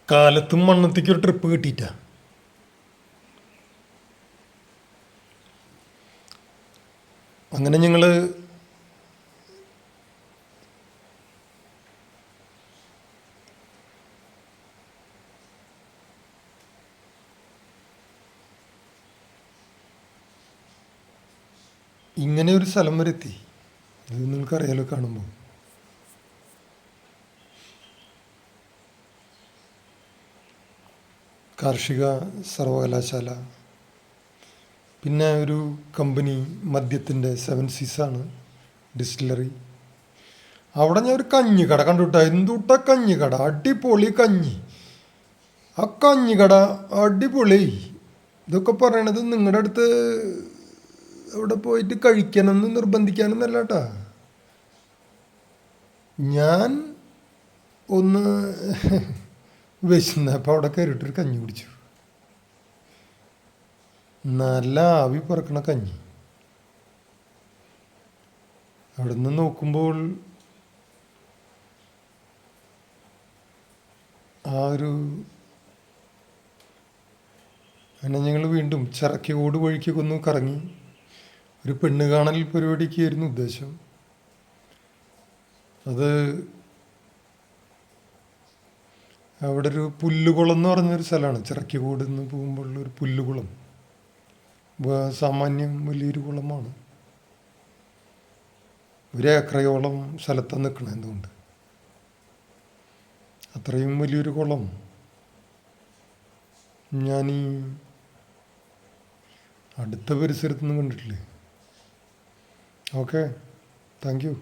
കാലത്തും മണ്ണത്തേക്ക് ഒരു ട്രിപ്പ് കിട്ടിയിട്ടാ. അങ്ങനെ ഞങ്ങൾ ഇങ്ങനെ ഒരു സ്ഥലം വരെ എത്തി. ഇത് നിങ്ങൾക്കറിയാലോ കാണുമ്പോൾ. കാർഷിക സർവകലാശാല, പിന്നെ ഒരു കമ്പനി മദ്യത്തിൻ്റെ 7 സീസാണ് ഡിസ്റ്റിലറി. അവിടെ ഞാൻ ഒരു കഞ്ഞിക്കട കണ്ടുവിട്ടാ. എന്തുട്ടാ കഞ്ഞിക്കട, അടിപൊളി കഞ്ഞി. ആ കഞ്ഞിക്കട അടിപൊളി. ഇതൊക്കെ പറയണത് നിങ്ങളുടെ അടുത്ത് അവിടെ പോയിട്ട് കഴിക്കാനൊന്നും നിർബന്ധിക്കാനൊന്നല്ല കേട്ടാ. ഞാൻ ഒന്ന് വിശന്നപ്പോൾ അവിടെ കയറിയിട്ടൊരു കഞ്ഞി കുടിച്ചു. നല്ല ആവി പറക്കണ കഞ്ഞി. അവിടെ നിന്ന് നോക്കുമ്പോൾ ആ ഒരു അങ്ങനെ ഞങ്ങൾ വീണ്ടും ചിറക്കോട് വഴിക്കൊക്കെ ഒന്ന് കറങ്ങി. ഒരു പെണ്ണ് കാണൽ പരിപാടിക്കായിരുന്നു ഉദ്ദേശം. അത് അവിടെ ഒരു പുല്ലുകുളം എന്ന് പറഞ്ഞൊരു സ്ഥലമാണ്. ചിറക്കോട് നിന്ന് പോകുമ്പോഴുള്ളൊരു പുല്ലുകുളം. സാമാന്യം വലിയൊരു കുളമാണ്. ഒരു ഏക്കറയോളം സ്ഥലത്താണ് നിൽക്കണം. എന്തുകൊണ്ട് അത്രയും വലിയൊരു കുളം ഞാൻ ഈ അടുത്ത പരിസരത്തൊന്നും കണ്ടിട്ടില്ലേ. Okay, thank you.